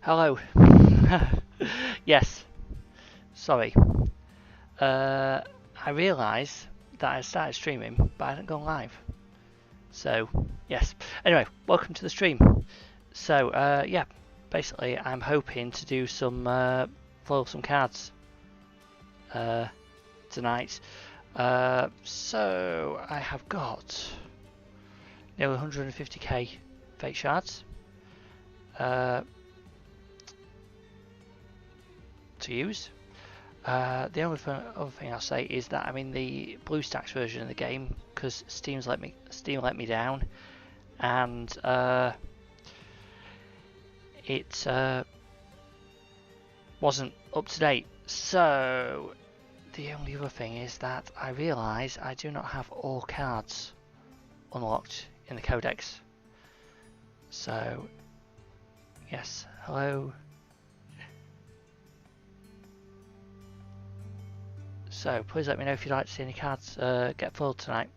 Hello. Yes, sorry. I realised that I started streaming, but I hadn't gone live. So, yes. Anyway, welcome to the stream. So, yeah, basically, I'm hoping to do some foil some cards tonight. So I have got nearly 150k Fateshards to use. The only other thing I'll say is that I'm in the BlueStacks version of the game because Steam let me down, and it wasn't up to date. So the only other thing is that I realise I do not have all cards unlocked in the codex. So yes, hello. So please let me know if you'd like to see any cards get foiled tonight.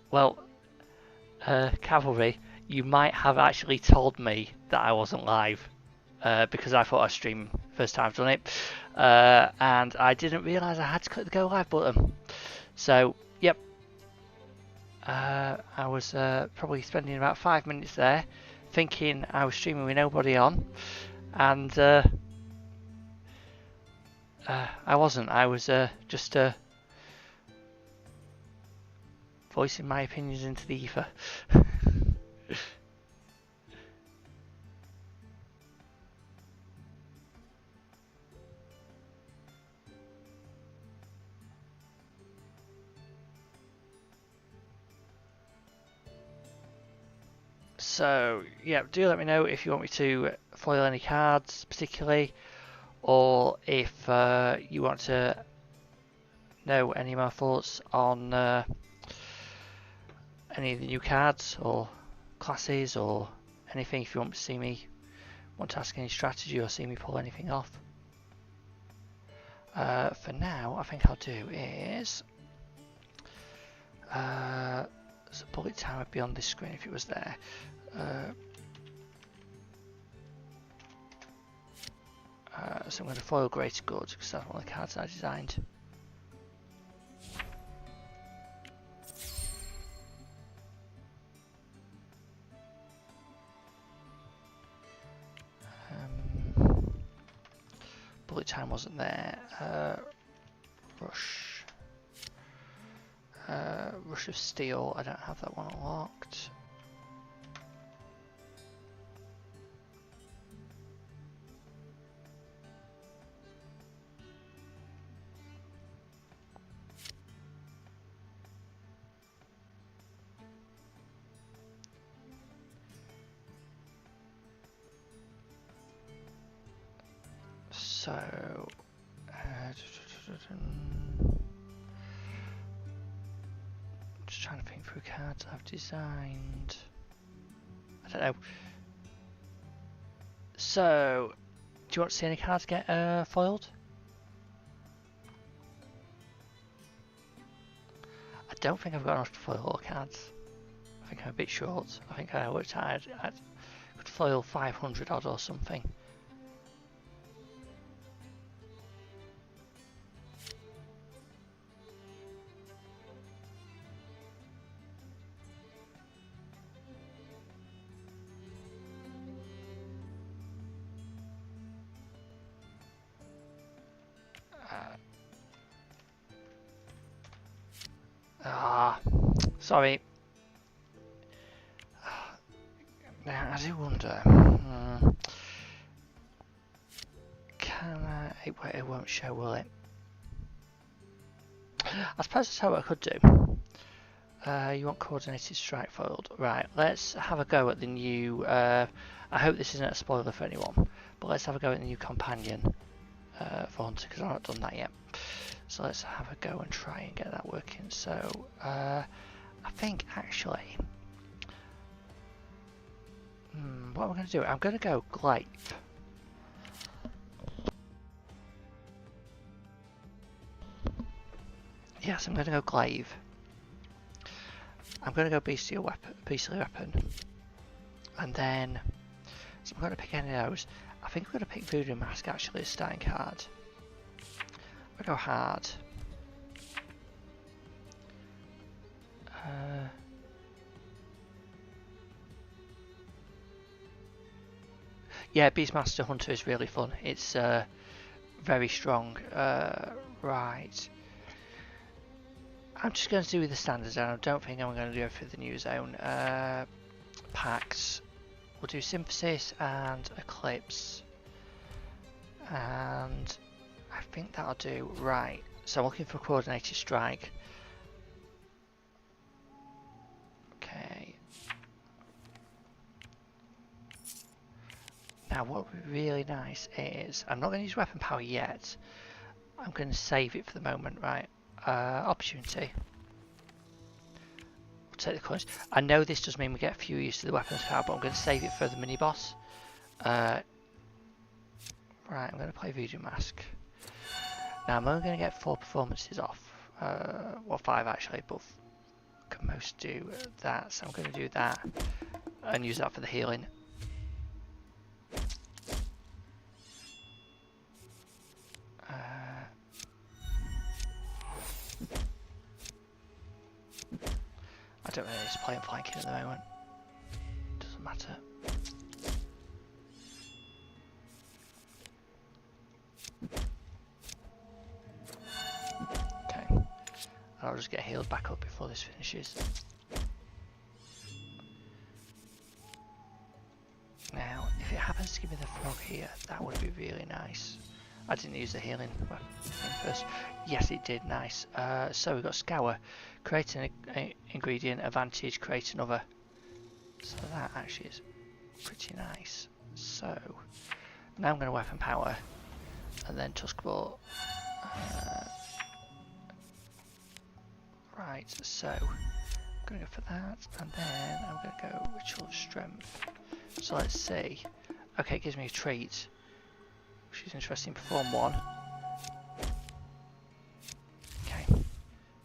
Well, Cavalry, you might have actually told me that I wasn't live because I thought I was streaming first time I've done it, and I didn't realise I had to click the go live button. So, yep. I was probably spending about 5 minutes there thinking I was streaming with nobody on, and I wasn't. I was just voicing my opinions into the ether. So, yeah, do let me know if you want me to foil any cards particularly, or if you want to know any of my thoughts on any of the new cards or classes or anything. If you want to ask any strategy or see me pull anything off. For now, I think I'll do is so bullet time would be on this screen if it was there. So I'm going to foil Greater Good because that's one of the cards I designed. Bullet time wasn't there. Rush. Rush of Steel, I don't have that one unlocked. So, just trying to think through cards I've designed. I don't know. So, do you want to see any cards get foiled? I don't think I've got enough to foil all cards. I think I'm a bit short. I think I worked out I could foil 500 odd or something. Sorry. Now I do wonder. Can I? It won't show, will it? I suppose that's what I could do. You want coordinated strike foiled, right? Let's have a go at the new. I hope this isn't a spoiler for anyone, but let's have a go at the new companion for Hunter because I've not done that yet. So let's have a go and try and get that working. So I think actually, what am I going to do? I'm going to go Glape. Yes, I'm going to go glaive. I'm going to go beastly weapon. And then, so I'm going to pick any of those. I think I'm going to pick Voodoo Mask actually as starting card. I'm going to go hard. Yeah, Beastmaster Hunter is really fun. It's very strong. Right. I'm just going to do the standard zone. I don't think I'm going to go for the new zone. Packs. We'll do Synthesis and Eclipse. And I think that'll do. Right. So I'm looking for a Coordinated Strike. Okay. Now what would be really nice is, I'm not going to use weapon power yet. I'm going to save it for the moment, right? Opportunity. We'll take the coins. I know this does mean we get a few use to the weapons power, but I'm going to save it for the mini boss. Right, I'm going to play Voodoo Mask. Now I'm only going to get 4 performances off. Well, 5 actually, but can most do that. So I'm going to do that and use that for the healing. I don't really need to play flanking at the moment. Doesn't matter. Okay. I'll just get healed back up before this finishes. Now, if it happens to give me the frog here, that would be really nice. I didn't use the healing weapon first. Yes, it did. Nice. So we've got Scour. Create an ingredient. Advantage. Create another. So that actually is pretty nice. So now I'm going to weapon power. And then Tuskball. Right, so I'm going to go for that. And then I'm going to go Ritual of Strength. So let's see. Okay, it gives me a treat. Which is interesting. Perform 1. Okay.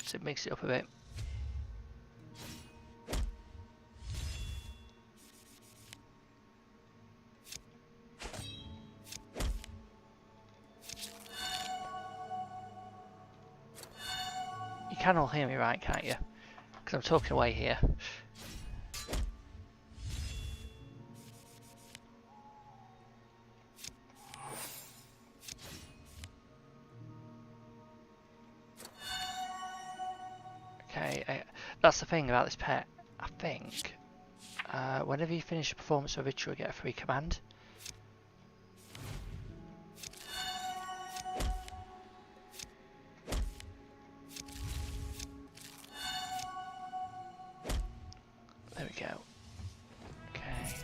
So it makes it up a bit. You can all hear me right, can't you? Because I'm talking away here. Okay, that's the thing about this pet. I think whenever you finish a performance or ritual, you get a free command. There we go. Okay,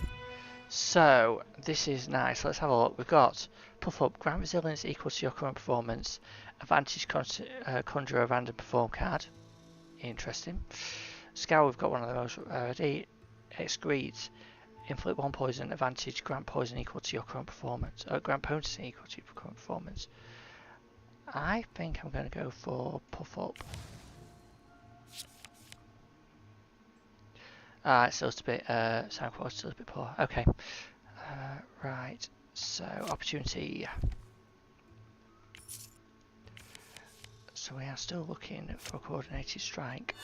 so this is nice. Let's have a look. We've got Puff Up, grant resilience equal to your current performance. Advantage conjure a random perform card. Interesting. Scour, we've got one of those already. Excrete, inflict 1 poison. Advantage, grant poison equal to your current performance. Grant potency equal to your current performance. I think I'm going to go for Puff Up. It's still a bit, sound quality still a bit poor. Okay. Right, so opportunity. So we are still looking for a coordinated strike.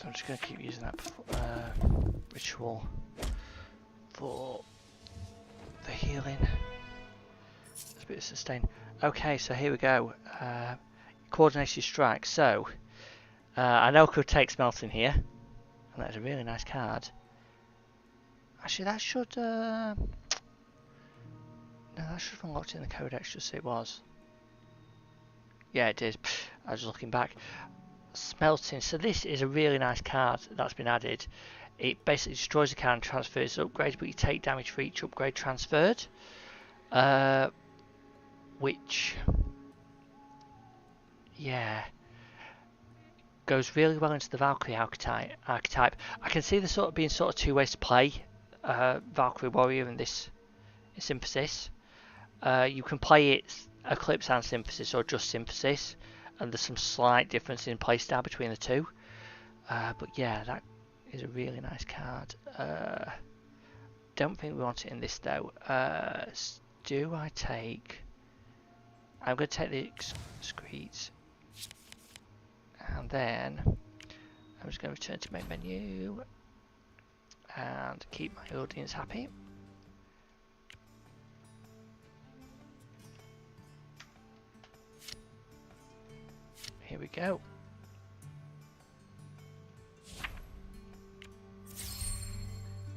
So I'm just going to keep using that ritual for the healing. There's a bit of sustain. Okay, so here we go. Coordinated strike. So I know I could take smelting here, and that's a really nice card. Actually, that should no, that should have unlocked in the codex. Just so it was. Yeah, it did. I was looking back. Smelting. So this is a really nice card that's been added. It basically destroys the card and transfers upgrades, but you take damage for each upgrade transferred. Which, yeah, goes really well into the Valkyrie archetype. I can see there being sort of two ways to play Valkyrie Warrior in this Synthesis. You can play it Eclipse and Synthesis, or just Synthesis, and there's some slight difference in playstyle between the two. But yeah, that is a really nice card. Don't think we want it in this though. Do I take... I'm going to take the excretes, and then I'm just going to return to main menu and keep my audience happy. Here we go.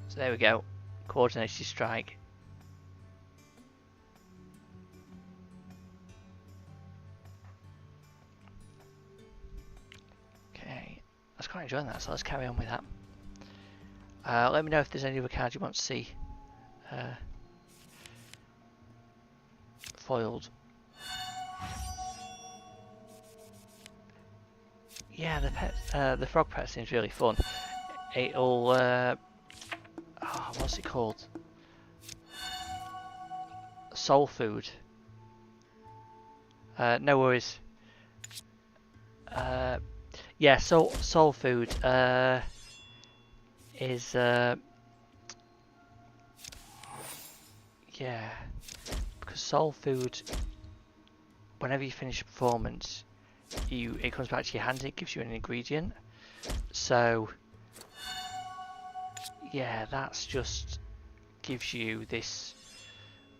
So there we go. Coordinated strike. Okay, I was quite enjoying that, so let's carry on with that. Let me know if there's any other cards you want to see foiled. Yeah, the frog pet seems really fun. It'll what's it called? Soul food. No worries. Yeah, soul food is yeah, because soul food, whenever you finish a performance, it comes back to your hand and it gives you an ingredient. So yeah, that's just gives you this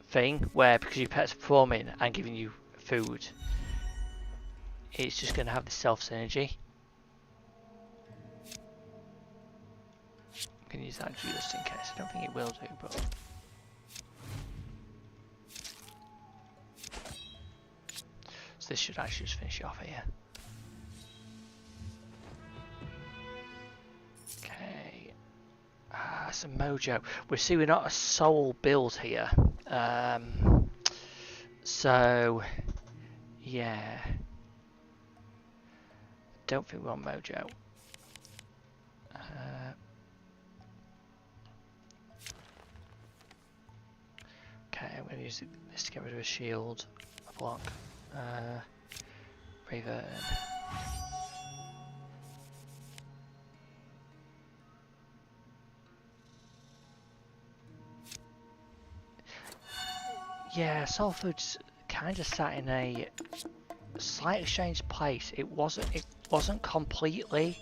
thing where, because your pet's performing and giving you food, it's just going to have this self synergy. I can use that just in case. I don't think it will do, but so this should actually just finish it off here. Okay. Some mojo. We see we're not a soul build here. So yeah. Don't think we want mojo. Okay, I'm going to use this to get rid of a shield, a block. Raven. Yeah, Soul Food's kind of sat in a slightly strange place. It wasn't completely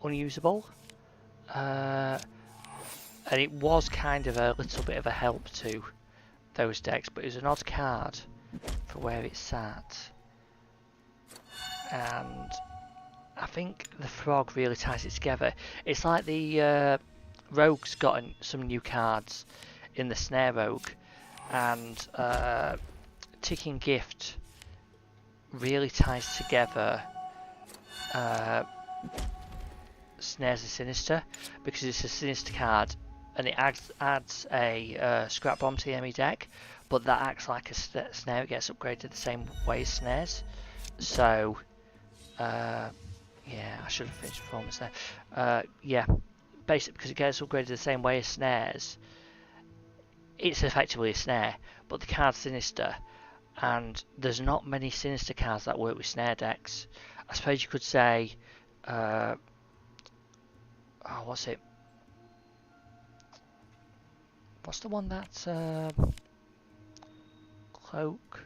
unusable, and it was kind of a little bit of a help to those decks, but it was an odd card for where it sat, and I think the frog really ties it together. It's like the rogue's gotten some new cards in the snare rogue, and Ticking Gift really ties together Snares and Sinister, because it's a Sinister card and it adds a Scrap Bomb to the enemy deck, but that acts like a snare. It gets upgraded the same way as Snares. So yeah, I should have finished performance there. Yeah, basically because it gets upgraded the same way as Snares, it's effectively a snare, but the card's Sinister, and there's not many Sinister cards that work with snare decks. I suppose you could say, what's it? What's the one that's Cloak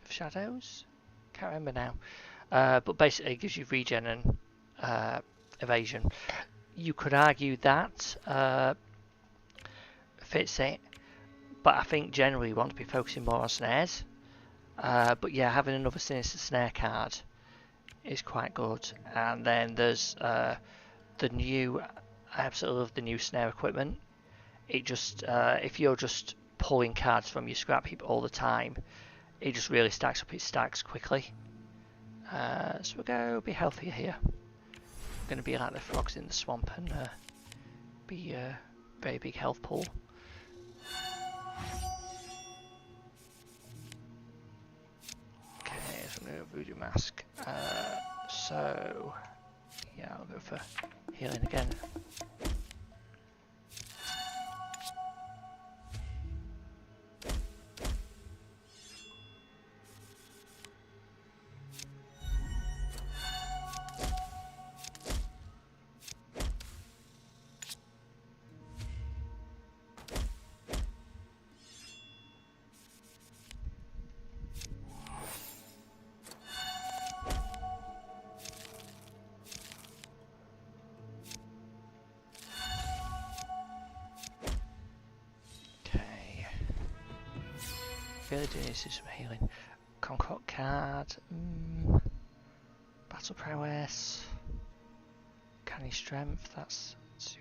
of Shadows? Can't remember now. But basically it gives you regen and evasion. You could argue that fits it, but I think generally you want to be focusing more on snares. But yeah, having another Sinister Snare card is quite good. And then there's the new, I absolutely love the new snare equipment. It just, if you're just pulling cards from your scrap heap all the time, it just really stacks up. It stacks quickly. So we'll go be healthier here. We're going to be like the frogs in the swamp and be a very big health pool. Okay, so I'm going to go Voodoo Mask. So, yeah, I'll go for healing again. Really do need to do some healing. Concoct card. Battle prowess. Canny strength. That's 2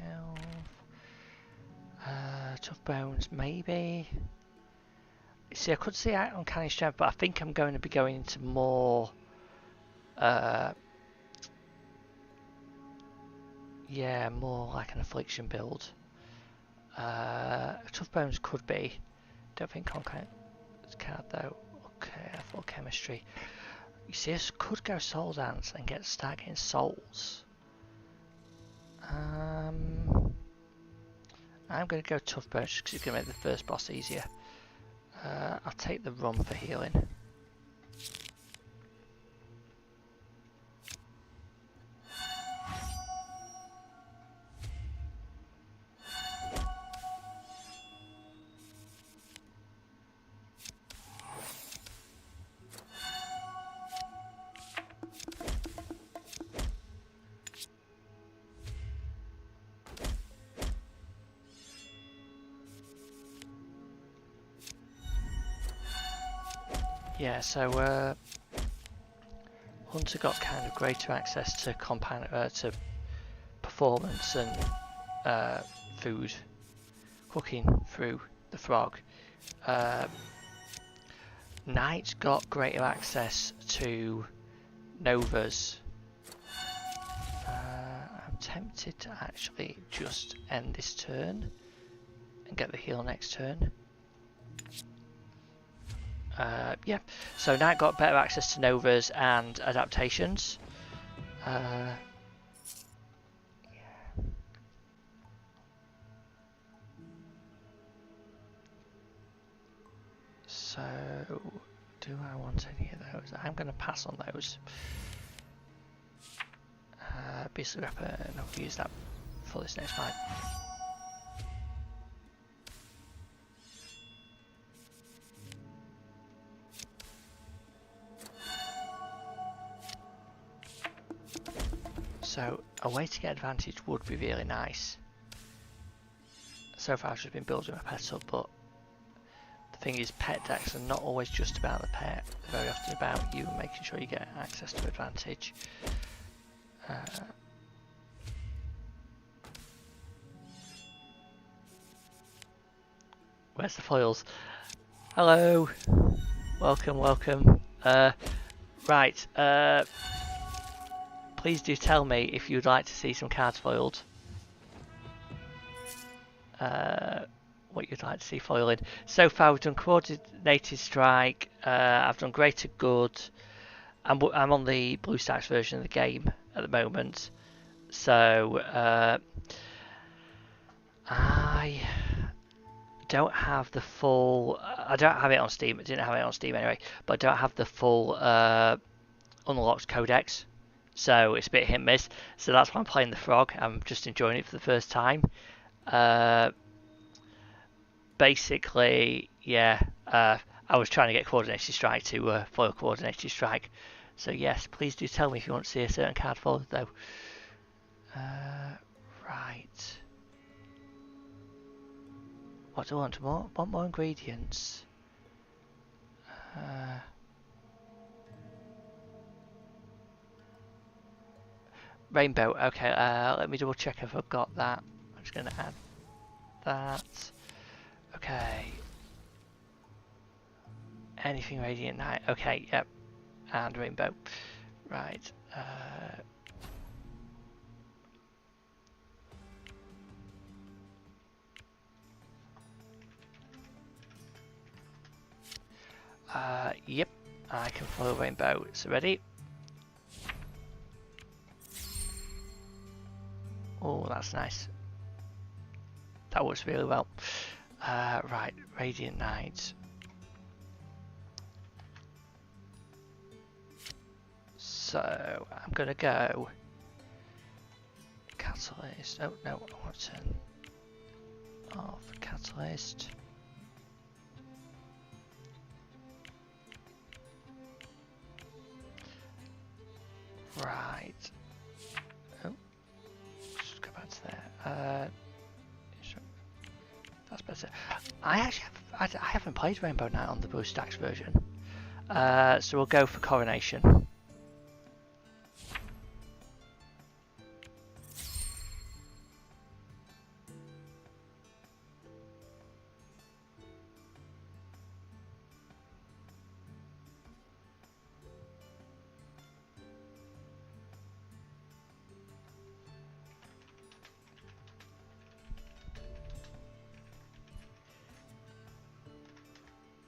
health. Tough bones, maybe. See, I could see out on canny strength, but I think I'm going to be going into more. Yeah, more like an affliction build. Tough bones could be. Don't think Concoct card though. Okay, I thought chemistry. You see, I could go Soul Dance and get start getting souls. I'm going to go Tough Bones because it's going to make the first boss easier. I'll take the Rum for healing. Yeah, so Hunter got kind of greater access to to performance and food cooking through the frog. Knight got greater access to Novas. I'm tempted to actually just end this turn and get the heal next turn. Yeah, so Knight got better access to Novas and adaptations. Yeah. So, do I want any of those? I'm going to pass on those. Beastly Weapon, I'll use that for this next fight. So a way to get advantage would be really nice. So far I've just been building my pet up, but the thing is pet decks are not always just about the pet, they're very often about you making sure you get access to advantage. Where's the foils? Hello! Welcome, welcome. Right, please do tell me if you'd like to see some cards foiled. What you'd like to see foiling. So far we've done Coordinated Strike, I've done Greater Good, I'm on the BlueStacks version of the game at the moment. So I don't have the full, I don't have it on Steam, I didn't have it on Steam anyway, but I don't have the full unlocked codex. So it's a bit hit and miss. So that's why I'm playing the frog. I'm just enjoying it for the first time. Basically, yeah, I was trying to get Coordinated Strike to foil Coordinated Strike. So yes, please do tell me if you want to see a certain card foiled though. Right. What do I want? Want more ingredients? Rainbow. Okay. Let me double check if I've got that. I'm just going to add that. Okay. Anything radiant night. Okay. Yep. And rainbow. Right. Yep, I can follow rainbow. So ready? Oh, that's nice. That works really well. Right, radiant night. So I'm gonna go catalyst. Oh no, I want to turn off catalyst. Right. Oh, just go back to there. That's better. I haven't played Rainbow Night on the BlueStacks version. So we'll go for Coronation.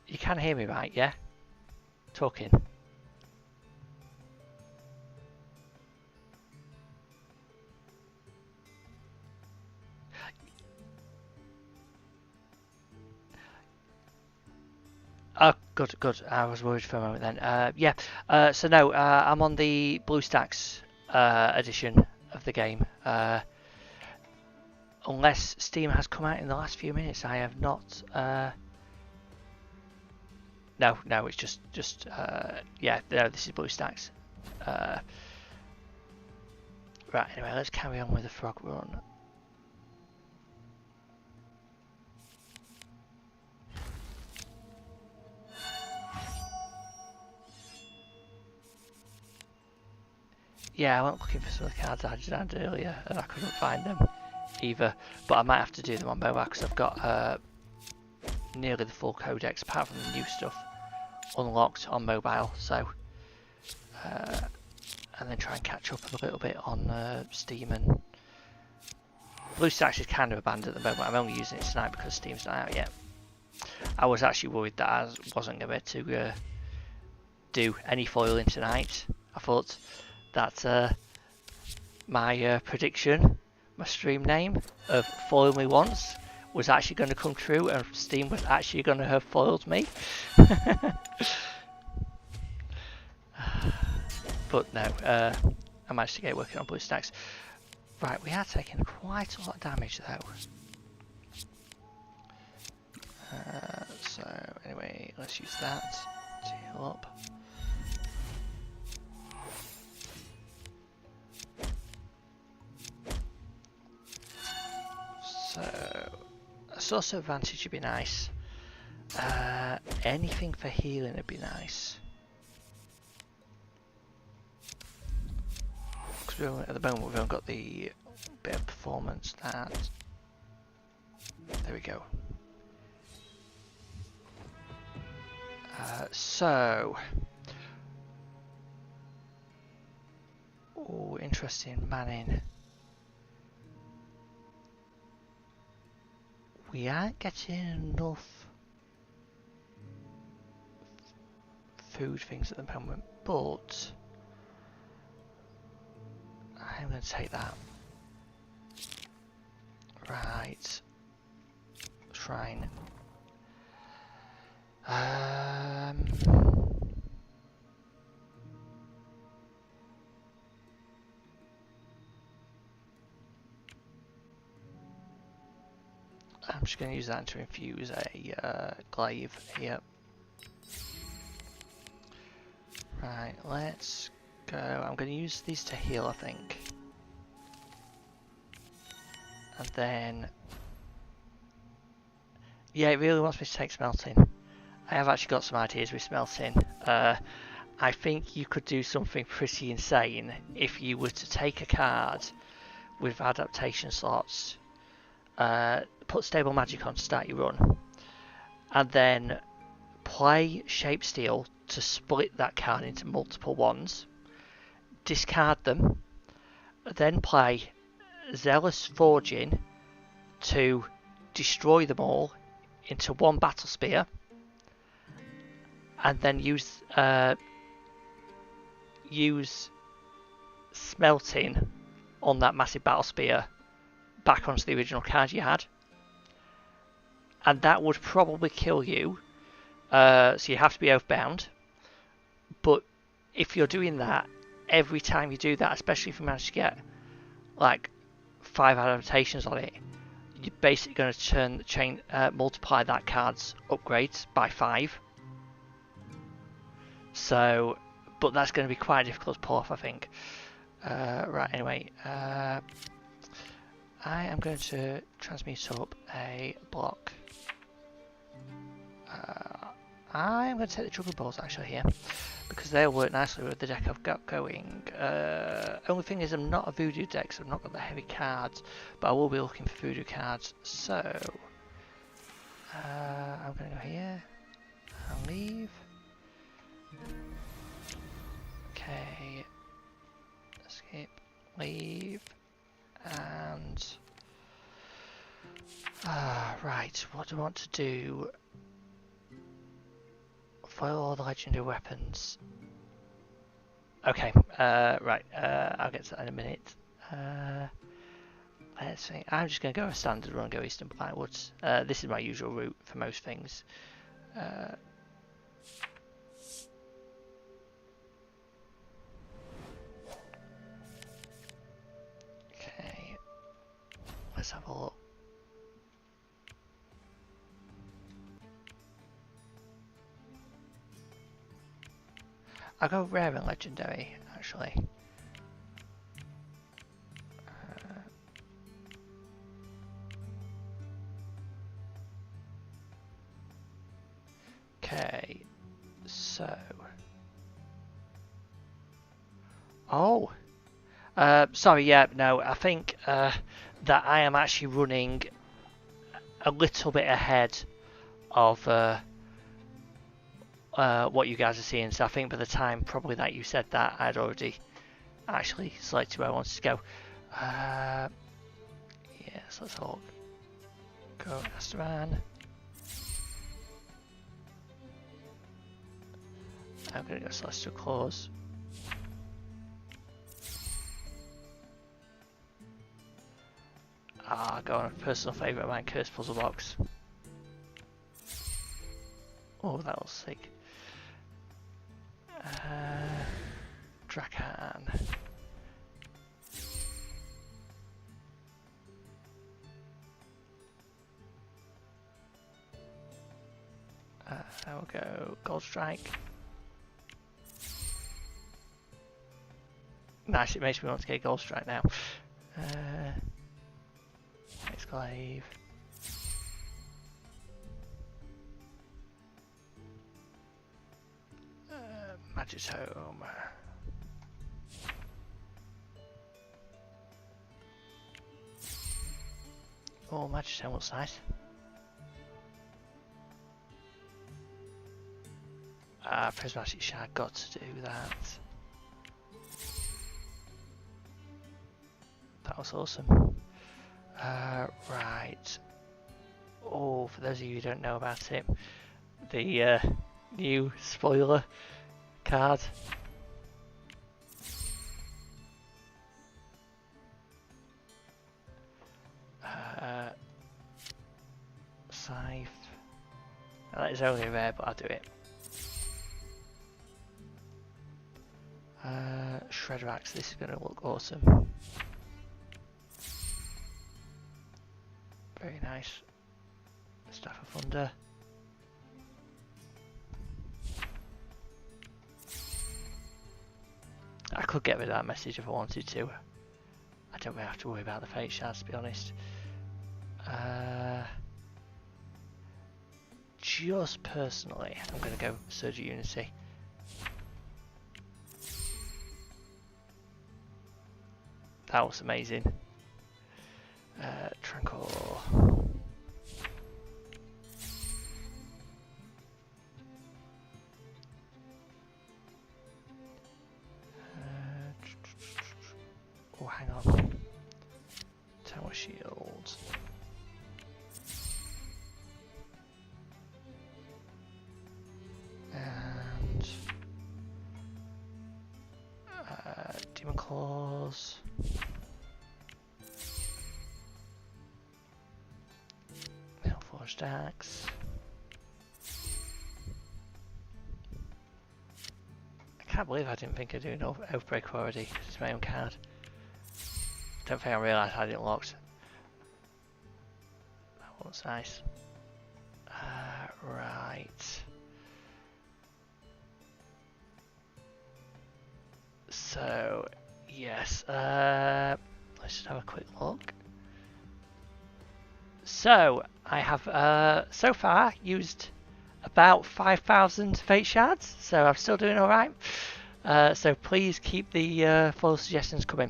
You can hear me, right? Yeah? Talking. Oh, good, good. I was worried for a moment then. Yeah. So no, I'm on the BlueStacks edition of the game. Unless Steam has come out in the last few minutes, I have not. No, it's just yeah. No, this is BlueStacks. Right. Anyway, let's carry on with the frog run. Yeah, I went looking for some of the cards I had earlier and I couldn't find them either. But I might have to do them on mobile because I've got nearly the full codex apart from the new stuff unlocked on mobile. So, and then try and catch up a little bit on Steam. And BlueStacks is kind of abandoned at the moment. I'm only using it tonight because Steam's not out yet. I was actually worried that I wasn't going to do any foiling tonight. I thought that my prediction, my stream name of foil me once was actually going to come true and Steam was actually going to have foiled me. But no, I managed to get working on BlueStacks. Right, we are taking quite a lot of damage though. So anyway, let's use that to heal up. So a source of advantage would be nice. Anything for healing would be nice. Because at the moment we've only got the bit of performance that. There we go. So. Oh, interesting manning. We aren't getting enough food things at the moment, but I'm going to take that. Right. Shrine. I'm just going to use that to infuse a glaive here. Right, let's go. I'm going to use these to heal, I think. And then... yeah, it really wants me to take smelting. I have actually got some ideas with smelting. I think you could do something pretty insane if you were to take a card with adaptation slots, put stable magic on to start your run, and then play Shape Steel to split that card into multiple ones, discard them, then play Zealous Forging to destroy them all into one Battle Spear, and then use Smelting on that massive Battle Spear back onto the original card you had. And that would probably kill you, so you have to be oathbound. But if you're doing that, every time you do that, especially if you manage to get like 5 adaptations on it, you're basically going to multiply that card's upgrades by 5. So, but that's going to be quite difficult to pull off, I think. Right, anyway, I am going to transmute up a block. I am going to take the Juggling Balls actually here, because they'll work nicely with the deck I've got going. Only thing is I'm not a Voodoo deck, so I've not got the heavy cards, but I will be looking for Voodoo cards, so I'm going to go here and leave. Okay, escape, leave, and right, what do I want to do? Foil all the legendary weapons. Okay, right, I'll get to that in a minute. Let's see, I'm just going to go a standard run, go Eastern Blackwoods. This is my usual route for most things. Okay, let's have a look. I'll go rare and legendary, actually. Okay, so... oh! Sorry, yeah, no, I think that I am actually running a little bit ahead of what you guys are seeing, so I think by the time probably that you said that, I'd already actually selected where I wanted to go. Yes, let's all go Asteran. I'm going to go Celestial Claws. Go on a personal favourite of mine, Curse Puzzle Box. Oh, that was sick. Drakan. I will go Gold Strike. Nice, it makes me want to get Gold Strike now. Exclave. Magitome. Oh, Magitome looks nice. Prismatic Shard, got to do that. That was awesome. Right. Oh, for those of you who don't know about it, the new spoiler card. Scythe. Now, that is only rare, but I'll do it. Shredder Axe, this is going to look awesome. Very nice. Staff of Thunder. I could get rid of that message if I wanted to. I don't really have to worry about the Fateshards, to be honest. Just personally, I'm going to go Surge of Unity. That was amazing. Tranquil. Oh, hang on. Tower Shield. And Demon Claws. Forged Axe. I can't believe I didn't think of doing Oathbreaker already, because it's my own card. Don't think I realised I had it locked. That was nice. Right. So, yes. Let's just have a quick look. So, I have so far used about 5,000 Fateshards, so I'm still doing alright. So please keep the follow suggestions coming.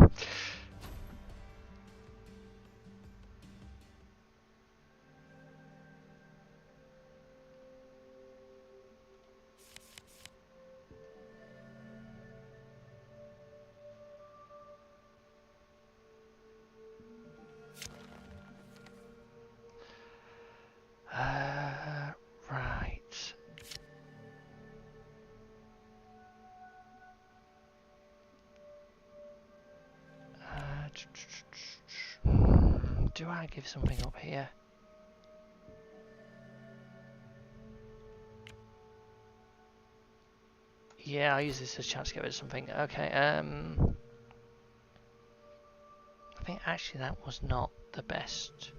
Right. Do I give something up here? Yeah, I'll use this as a chance to get rid of something. Okay, I think actually that was not the best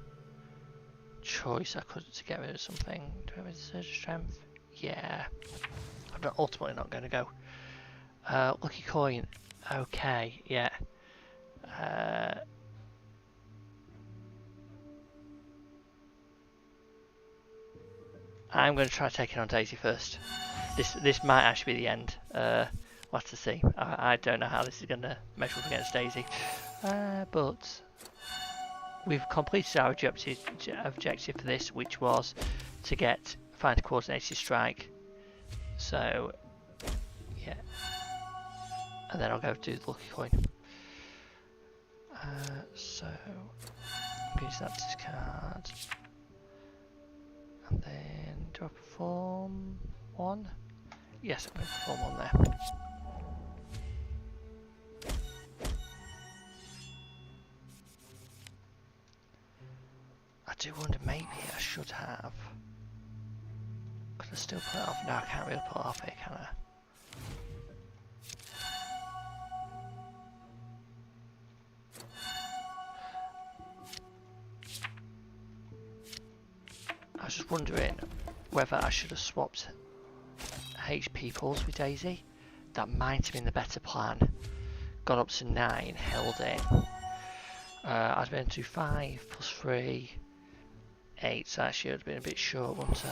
choice I could to get rid of something. Do I have a Surge of Strength? Yeah. I'm ultimately not going to go. Lucky Coin. Okay, yeah. I'm going to try taking on Daisy first. This might actually be the end. We'll have to see. I don't know how this is going to measure up against Daisy. But we've completed our objective for this, which was to find a coordinated strike. So, yeah. And then I'll go do the Lucky Coin. So, use that discard. And then, do I perform one? Yes, I'm going to perform one there. I do wonder, maybe I should have. Could I still pull it off? No, I can't really pull it off here, can I? I was just wondering whether I should have swapped HP pulls with Daisy. That might have been the better plan. Got up to 9, held in. I'd been to 5 plus 3, 8, so actually it would have been a bit short, wouldn't it?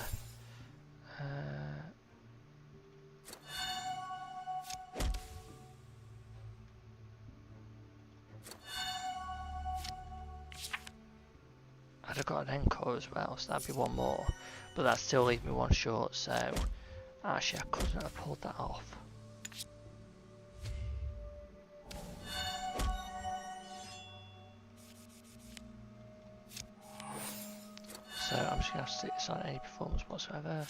I'd have got an encore as well, so that'd be one more. But that still leaves me one short, so actually I couldn't have pulled that off. So I'm just going to have to stick this on any performance whatsoever.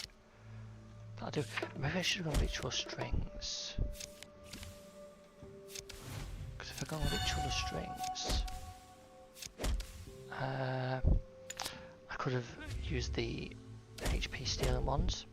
That'll do. Maybe I should have gone Ritual Strings. Because if I go on Ritual Strings, I could have used the HP stealing ones.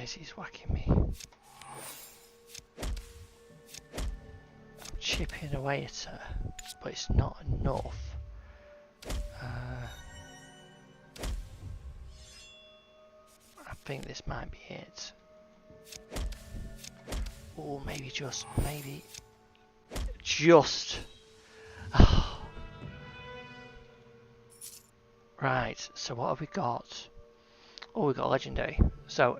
is he's whacking me. I'm chipping away at her, but it's not enough. I think this might be it. Or maybe just. Right, so what have we got? Oh, we've got a legendary. So,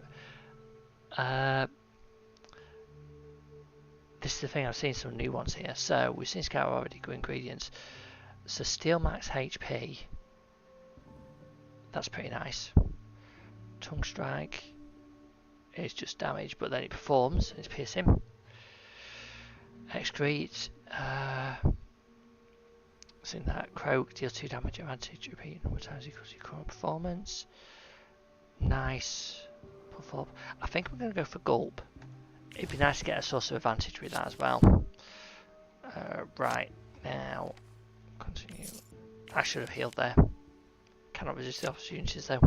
this is the thing, I've seen some new ones here. So, we've seen Scout already, good ingredients. So, Steel Max HP. That's pretty nice. Tongue Strike is just damage, but then it performs, it's piercing. Excrete. Seen that. Croak, deals 2 damage advantage, repeat number of times equals your current performance. Nice. Puff up. I think I'm going to go for Gulp. It'd be nice to get a source of advantage with that as well. Right, now, continue. I should have healed there. Cannot resist the opportunities though.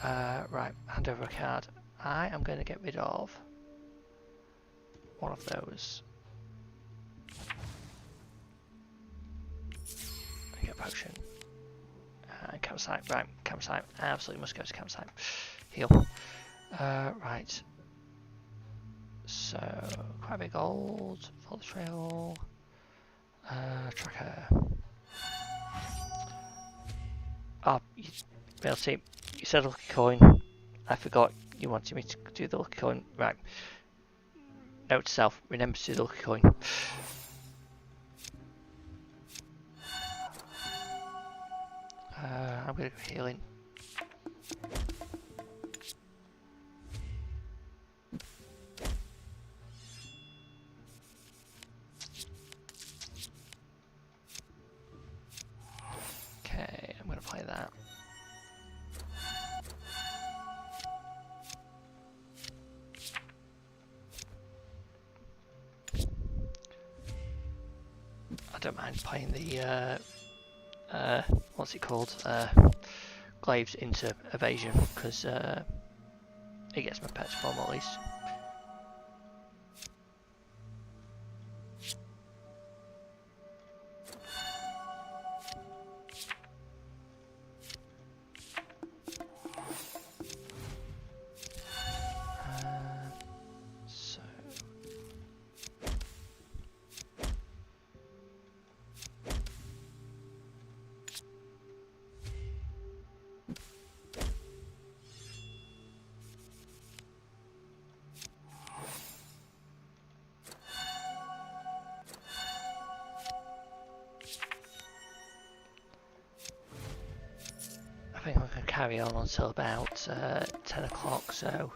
Right, hand over a card. I am going to get rid of one of those. I get a potion. Campsite, right, campsite. I absolutely must go to campsite. Heal. Right. So, quite a bit of gold. Follow the trail. Tracker. Oh, Melty, you said lucky coin. I forgot you wanted me to do the lucky coin. Right. Note to self, remember to do the lucky coin. I'm going to go healing. Okay, I'm going to play that. I don't mind playing the what's it called? Glaives into evasion, because it gets my pets bomb at least. I think we can carry on until about 10 o'clock, so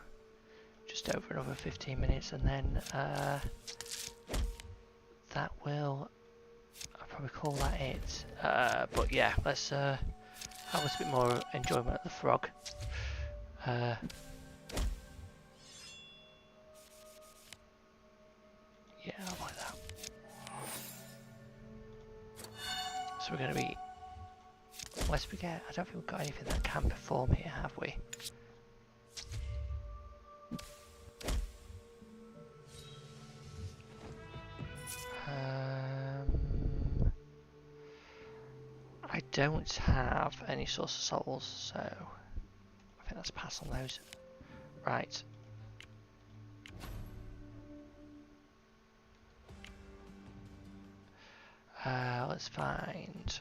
just over another 15 minutes, and then that will, I'll probably call that it. But yeah, let's have a little bit more enjoyment of the frog. Yeah, I like that. So we're going to be, unless we get, I don't think we've got anything that can perform here, have we? I don't have any source of souls, so I think let's pass on those. Right. Let's find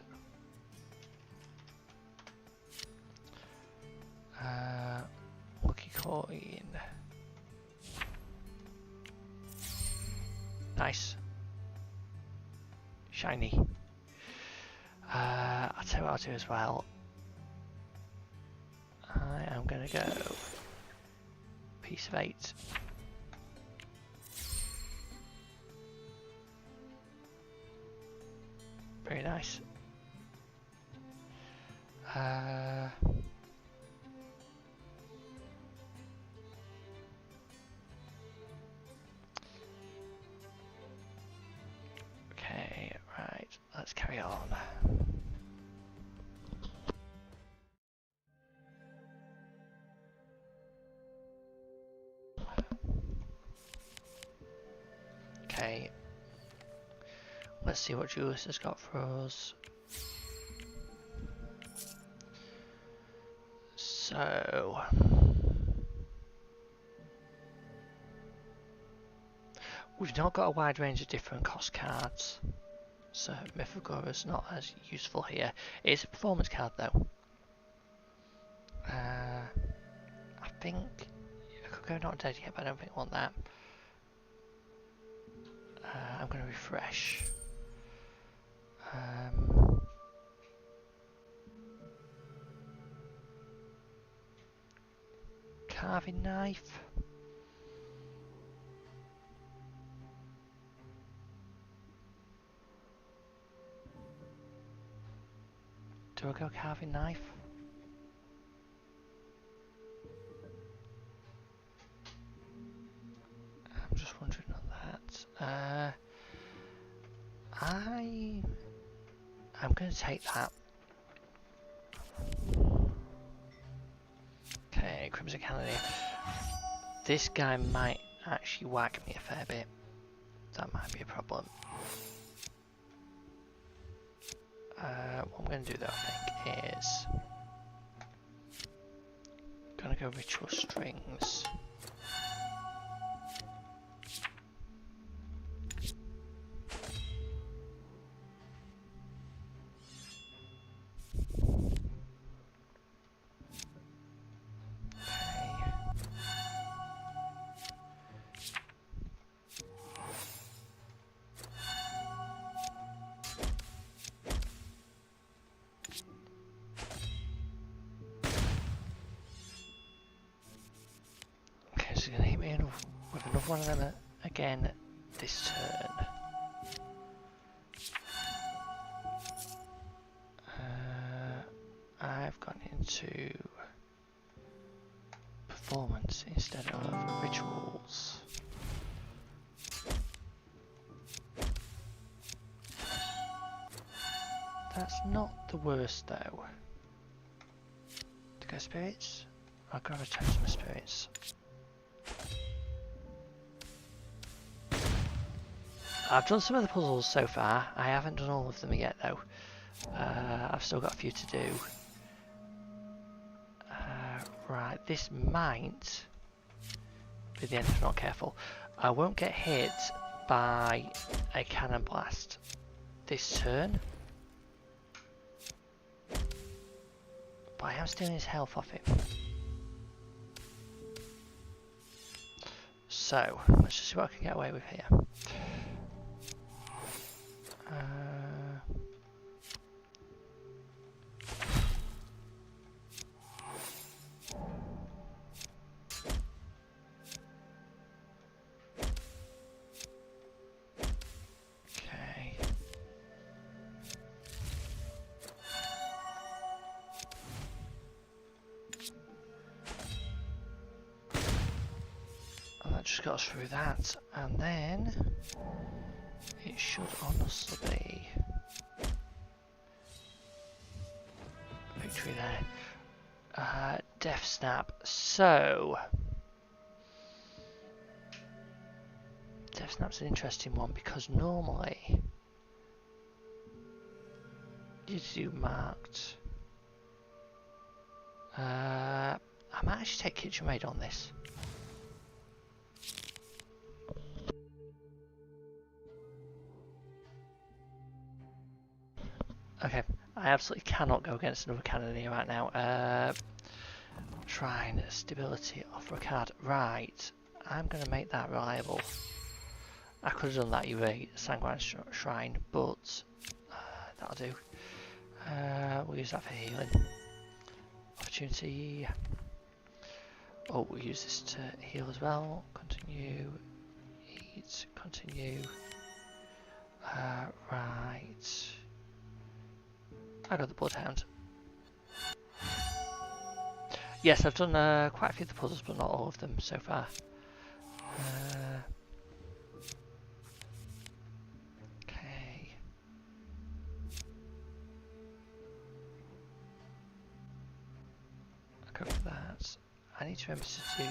lucky coin. Nice. Shiny. I'll tell you what I'll do as well. I am going to go piece of 8. Very nice. Okay, right, let's carry on. Okay. Let's see what Julius has got for us. So... we've not got a wide range of different cost cards. So Mythogora's not as useful here. It's a performance card though. I think I could go not dead yet, but I don't think I want that. I'm going to refresh. Carving knife. Do I go carving knife? I'm just wondering on that. I'm going to take that. Okay, Crimson Cannoneer. This guy might actually whack me a fair bit. That might be a problem. What I'm going to do though, I think, is going to go Ritual Strings. He's going to hit me with another one of them again this turn. I've gone into performance instead of rituals. That's not the worst though. To go spirits? I'll grab a totem of spirits. I've done some of the puzzles so far. I haven't done all of them yet though. I've still got a few to do. Right, this might be the end if I'm not careful. I won't get hit by a cannon blast this turn. But I am stealing his health off him. So, let's just see what I can get away with here. Okay. And that just got us through that, and then it should honestly be victory there. Death Snap. So Death Snap's an interesting one because normally you do marked. I might actually take Kitchen Raid on this. Okay, I absolutely cannot go against another Cannoneer right now. Shrine, stability, offer a card. Right, I'm going to make that reliable. I could have done that Erase Sanguine Shrine, but that'll do. We'll use that for healing. Opportunity. Oh, we'll use this to heal as well. Continue. Eat. Continue. Right. I got the Bloodhound. Yes, I've done quite a few of the puzzles, but not all of them so far. Okay. I'll go for that. I need to remember to do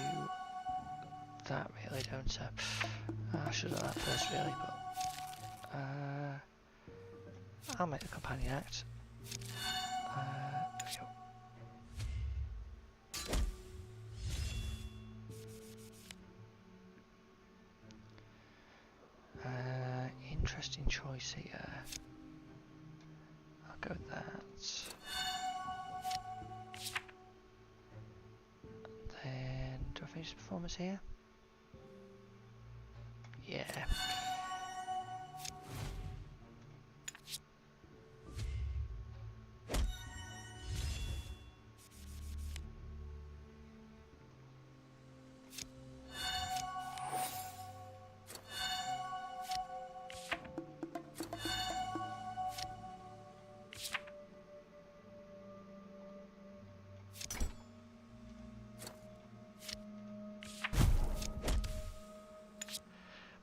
that really, don't I? I should have done that first really, but I'll make the companion act. There we go. Interesting choice here. I'll go with that. Then, do I finish the performance here? Yeah.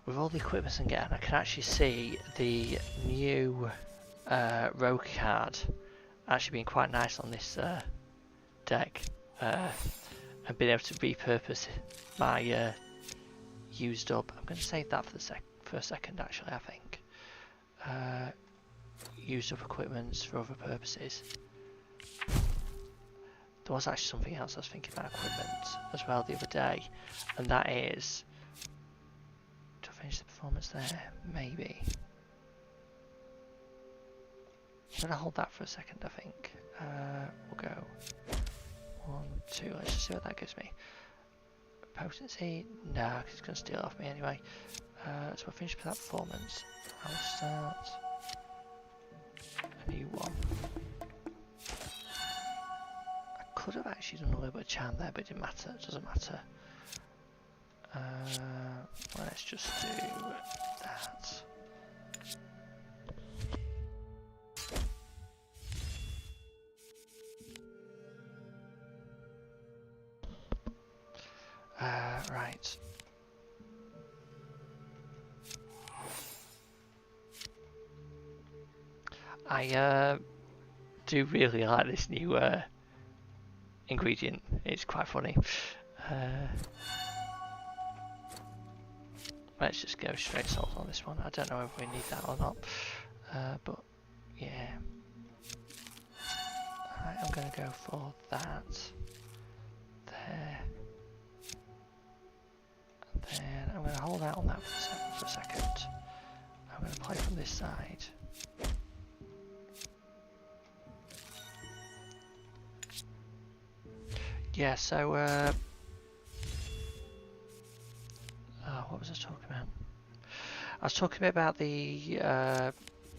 With all the equipment I'm getting, I can actually see the new rogue card actually being quite nice on this deck, and being able to repurpose my used up. I'm going to save that for a second actually, I think. Used up equipments for other purposes. There was actually something else I was thinking about equipment as well the other day, and that is, do I finish the performance there? Maybe. I'm going to hold that for a second, I think. We'll go 1, 2, let's just see what that gives me. Potency? No, because it's going to steal off me anyway. So I'll finish with that performance. I'll start a new one. I could have actually done a little bit of charm there, but it didn't matter, it doesn't matter. Let's just do that. Right. I do really like this new ingredient. It's quite funny. Let's just go straight salt on this one. I don't know if we need that or not, but yeah. Right, I'm going to go for that. There. And then I'm going to hold out on that for a second. I'm going to play from this side. Yeah, so what was I talking about? I was talking about the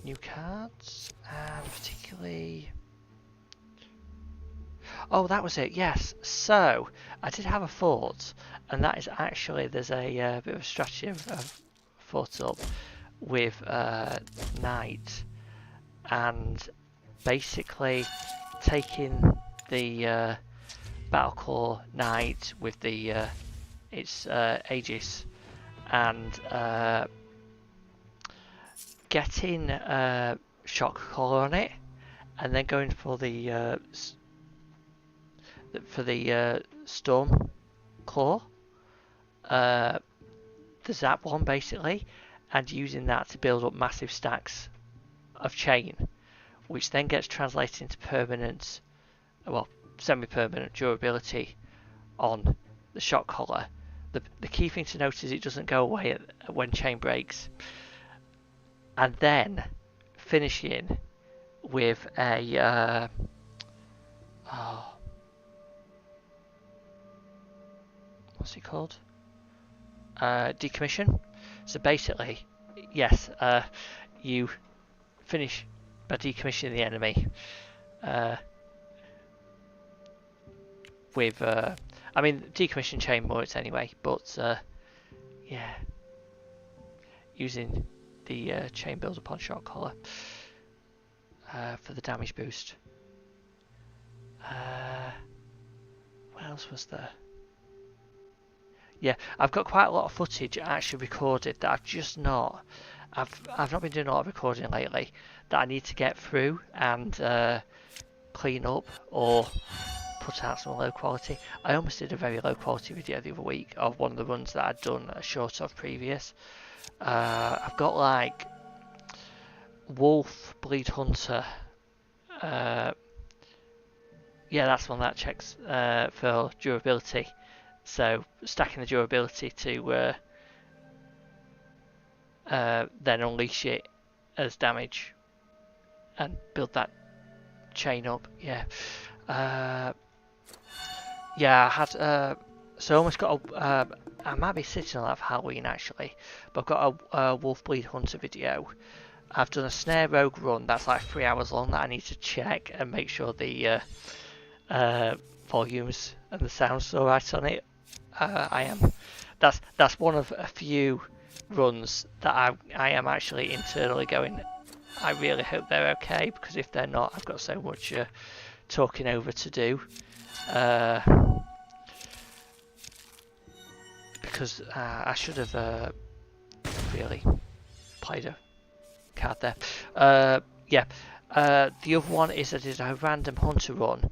new cards, and particularly... Oh, that was it, yes. So, I did have a thought, and that is actually, there's a bit of a strategy I've thought up with Knight, and basically taking the Battleclaw Knight with the its Aegis, and getting Shock Collar on it, and then going for the Storm Claw, the Zap one basically, and using that to build up massive stacks of chain, which then gets translated into permanent, well, semi-permanent durability on the Shock Collar. The key thing to note is it doesn't go away when chain breaks. And then finishing with a what's it called? Decommission. So basically, yes, you finish by decommissioning the enemy with I mean, decommission chain bullets anyway, but yeah, using the chain build upon Shock Collar for the damage boost. What else was there? Yeah, I've got quite a lot of footage actually recorded that I've just not. I've not been doing a lot of recording lately that I need to get through and clean up or put out some low quality. I almost did a very low quality video the other week of one of the runs that I'd done a short of previous. I've got like Wolf, Bleed Hunter. Yeah, that's one that checks for durability. So stacking the durability to then unleash it as damage and build that chain up. Yeah. Yeah, I had so I almost got a. I might be sitting on that for Halloween actually, but I've got a Wolf Bleed Hunter video. I've done a Snare Rogue run that's like 3 hours long that I need to check and make sure the volumes and the sound's alright on it. I am. That's one of a few runs that I am actually internally going. I really hope they're okay, because if they're not, I've got so much talking over to do. Because I should have really played a card there. Yeah. The other one is I did a random hunter run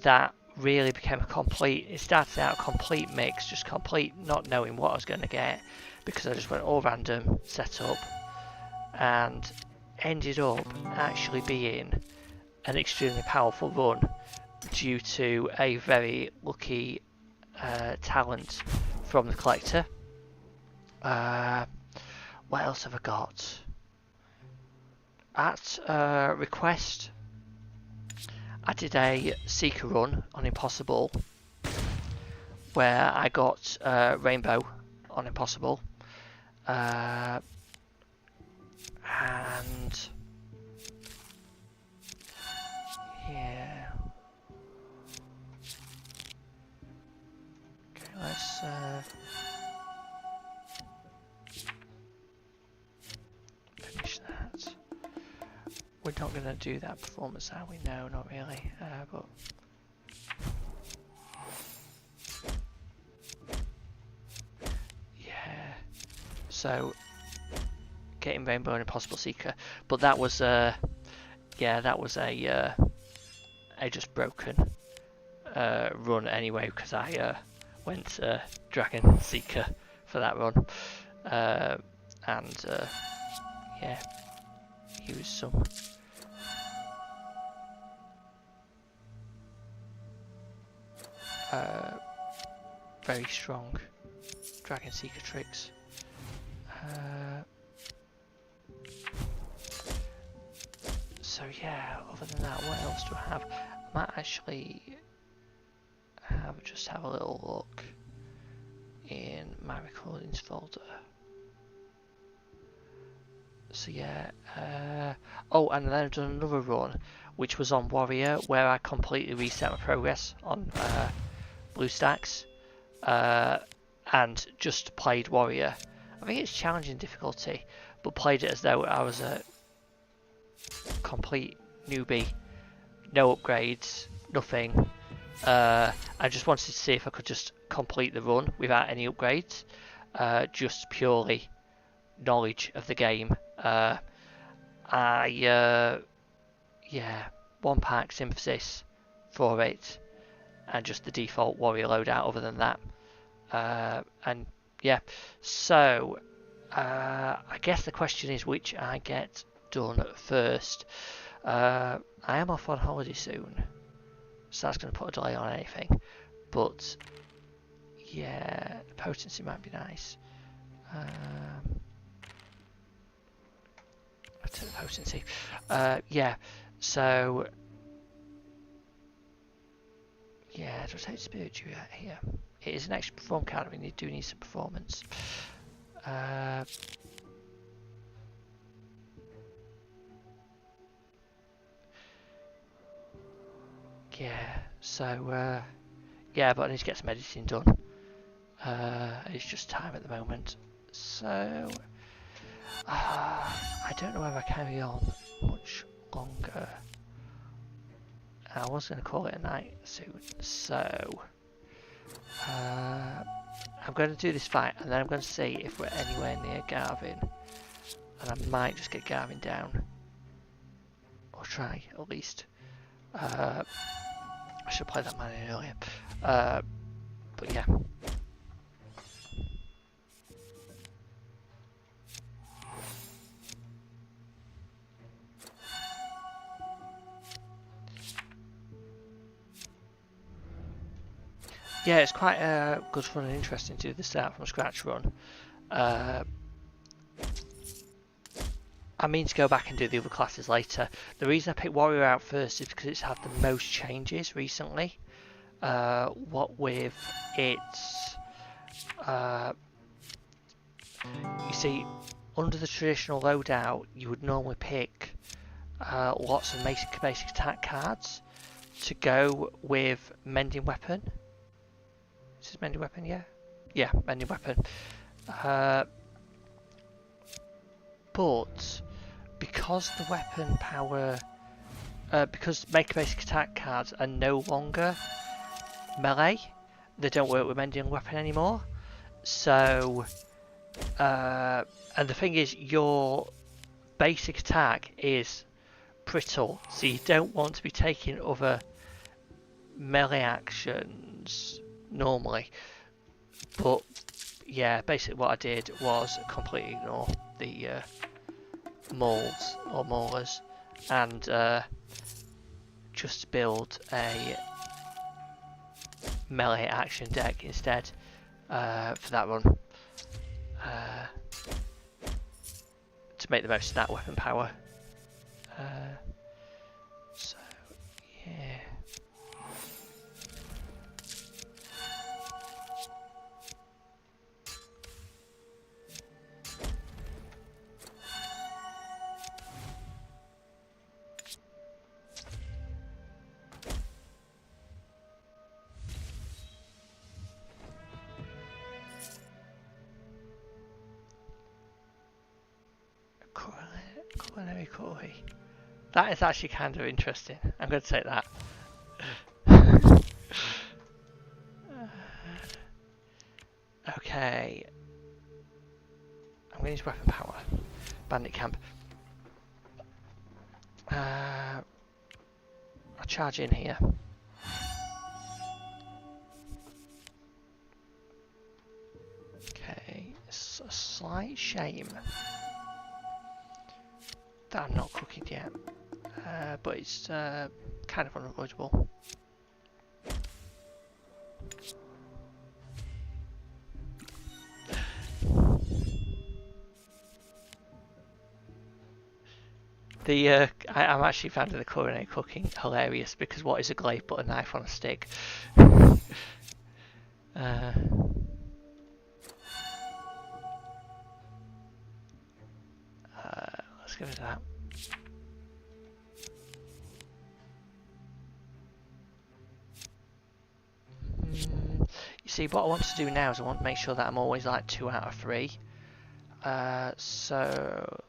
that really became a complete. It started out a complete mix, just complete not knowing what I was going to get, because I just went all random, set up, and ended up actually being an extremely powerful run due to a very lucky talent from the collector. What else have I got? At request, I did a Seeker run on Impossible where I got Rainbow on Impossible, and yeah, okay, let's finish that. We're not going to do that performance, are we? No, not really, but yeah, so getting Rainbow and Impossible Seeker, but that was yeah, that was a just broken run anyway, because I went Dragon Seeker for that run, and yeah, used some very strong Dragon Seeker tricks. So yeah, other than that, what else do I have? I might actually have a little look in my recordings folder. So yeah, oh, and then I've done another run which was on Warrior, where I completely reset my progress on BlueStacks, and just played Warrior. I think it's challenging difficulty, but played it as though I was a complete newbie, no upgrades, nothing. I just wanted to see if I could just complete the run without any upgrades, just purely knowledge of the game. Yeah, 1 pack Synthesis for it, and just the default Warrior loadout other than that. And yeah, so I guess the question is which I get done first. I am off on holiday soon, so that's going to put a delay on anything, but yeah, potency might be nice. I took the potency. Yeah, so yeah, do I take Spirit Jury out here? It is an extra perform card, we do need some performance. Yeah, so yeah, but I need to get some editing done. It's just time at the moment, so I don't know whether I carry on much longer. I was going to call it a night soon, so I'm going to do this fight, and then I'm going to see if we're anywhere near Garvin, and I might just get Garvin down, or try at least. I should play that man in earlier. But yeah. Yeah, it's quite good fun and interesting to do the start from scratch run. I mean to go back and do the other classes later. The reason I picked Warrior out first is because it's had the most changes recently. What with its... you see, under the traditional loadout, you would normally pick lots of basic attack cards to go with Mending Weapon. Is this Mending Weapon? Yeah? Yeah, Mending Weapon. But because the weapon power... because basic attack cards are no longer melee, they don't work with Mending Weapon anymore. So... and the thing is, your basic attack is brittle, so you don't want to be taking other melee actions normally. But yeah, basically what I did was completely ignore the molds or maulers and just build a melee action deck instead for that run. To make the most of that weapon power. So, yeah. Culinary curry. That is actually kind of interesting. I'm going to take that. Okay. I'm going to use weapon power. Bandit camp. I'll charge in here. Okay. It's a slight shame that I'm not cooking yet, but it's kind of unavoidable. I'm actually finding the culinary cooking hilarious because what is a glaive but a knife on a stick? Let's give it that. You see, what I want to do now is I want to make sure that I'm always like 2 out of 3. So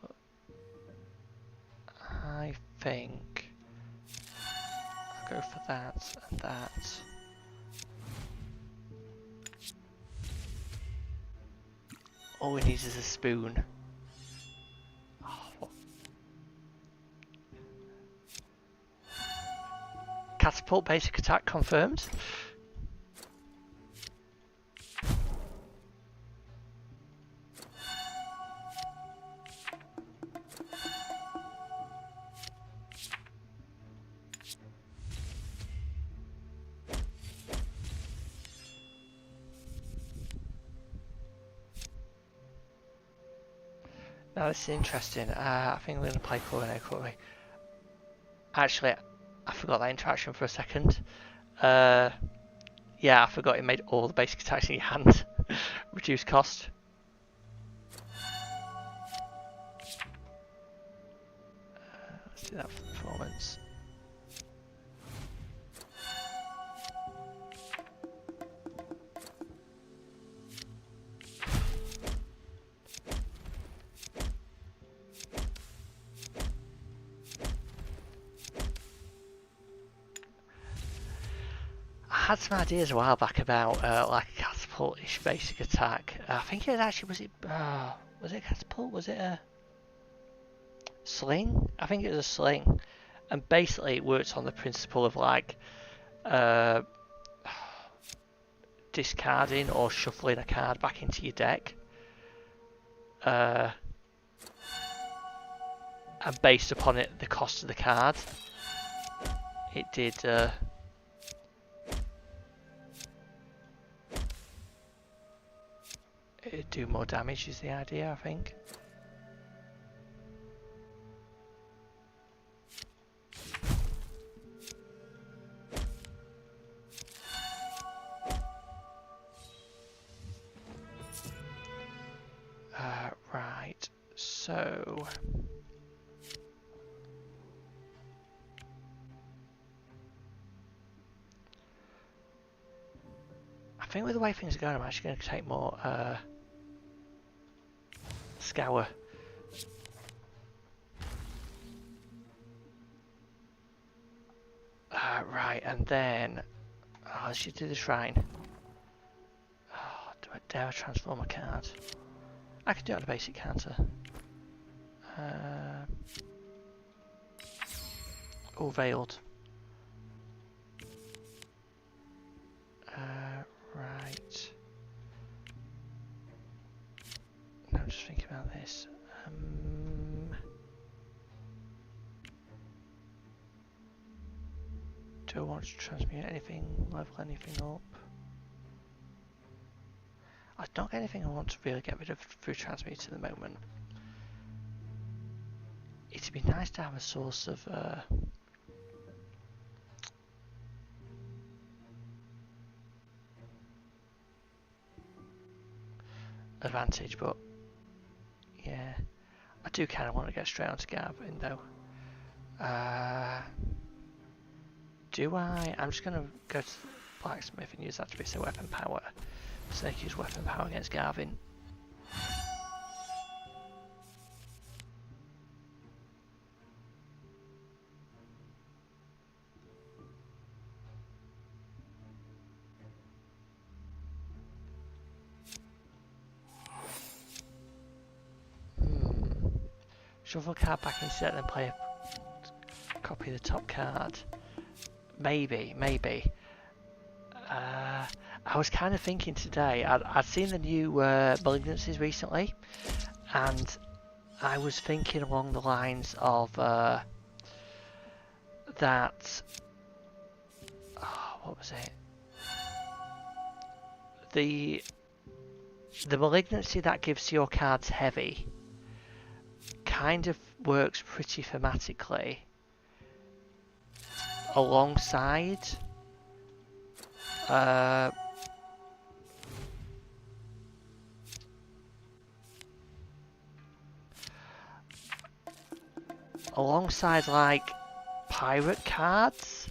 I think I'll go for that and that. All we need is a spoon. Catapult basic attack confirmed. Now this is interesting. I think I'm going to play Curry. Actually, I forgot that interaction for a second. Yeah, I forgot it made all the basic attacks in your hand. Reduce cost. Let's do that for performance. I had some ideas a while back about like a catapult-ish basic attack. I think it was actually was it a catapult? Was it a sling? I think it was a sling, and basically it works on the principle of like discarding or shuffling a card back into your deck. And based upon it, the cost of the card, it did it'd do more damage is the idea, I think. Right, so I think with the way things are going, I'm actually going to take more scour. Right, and then let's just do the shrine. Do I dare transform a card? I can do it on a basic counter. Oh, veiled. Right. Now I'm just thinking about this. Do I want to transmute anything, level anything up? I don't get anything I want to really get rid of through transmute at the moment. It'd be nice to have a source of advantage, but yeah, I do kind of want to get straight onto Garvin though. Do I? I'm just going to go to the blacksmith and use that to be say weapon power. So I can use weapon power against Garvin. Shuffle card back in set, then play a copy of the top card. Maybe. I was kind of thinking today, I'd seen the new Malignancies recently, and I was thinking along the lines of that, what was it? The Malignancy that gives your cards heavy kind of works pretty thematically alongside like pirate cards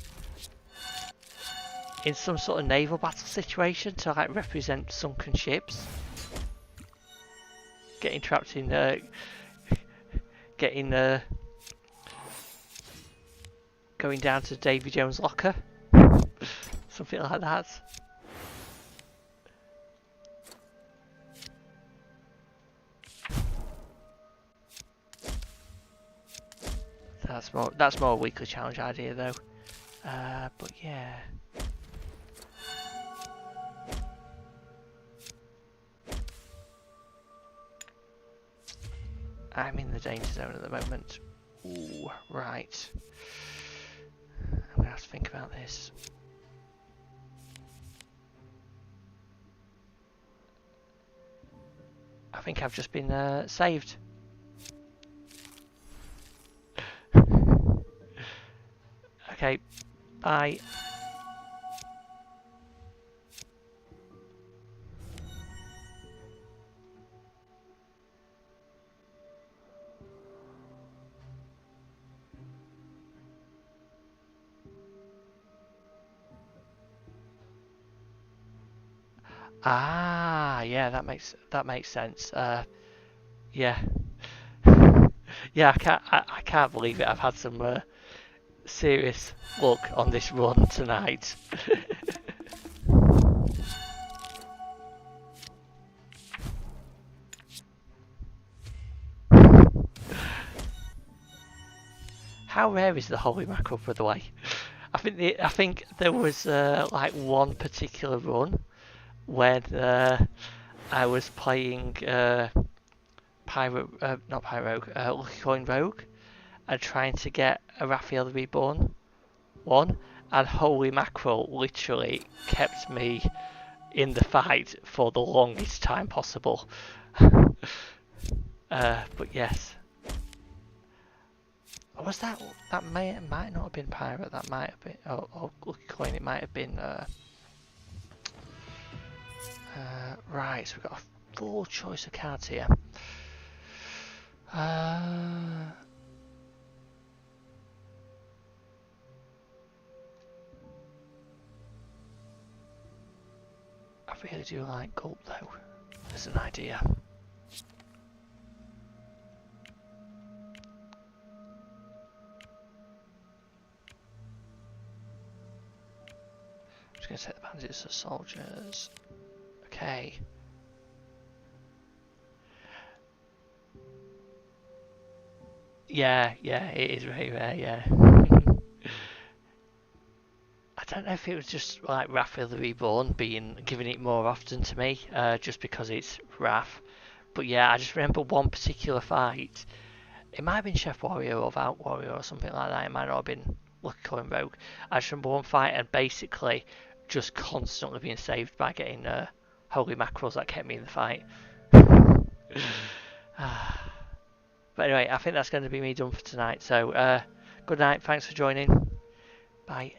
in some sort of naval battle situation to like represent sunken ships getting trapped in going down to Davy Jones' locker. Something like that. That's more a weekly challenge idea though. But yeah. I'm in the danger zone at the moment. Ooh, right. I'm gonna have to think about this. I think I've just been saved. Okay, bye. Ah, yeah, that makes sense. Yeah, yeah, I can't believe it. I've had some serious luck on this run tonight. How rare is the holy mackerel, by the way? I I think there was like one particular run when I was playing not Pyro, Lucky Coin Rogue, and trying to get a Raphael the Reborn one, and holy mackerel, literally kept me in the fight for the longest time possible. But yes. Was that might not have been Pirate, that might have been, or Lucky Coin, it might have been, right, so we've got a full choice of cards here. I really do like gold though, as an idea. I'm just going to set the bandits as soldiers. Okay. Yeah, it is very rare, yeah. I don't know if it was just like Raphael the Reborn giving it more often to me, just because it's Raph. But yeah, I just remember one particular fight. It might have been Chef Warrior or Vault Warrior or something like that. It might not have been Lucky Coin Rogue. I just remember one fight and basically just constantly being saved by getting holy mackerels that kept me in the fight. But anyway, I think that's going to be me done for tonight. So good night. Thanks for joining. Bye.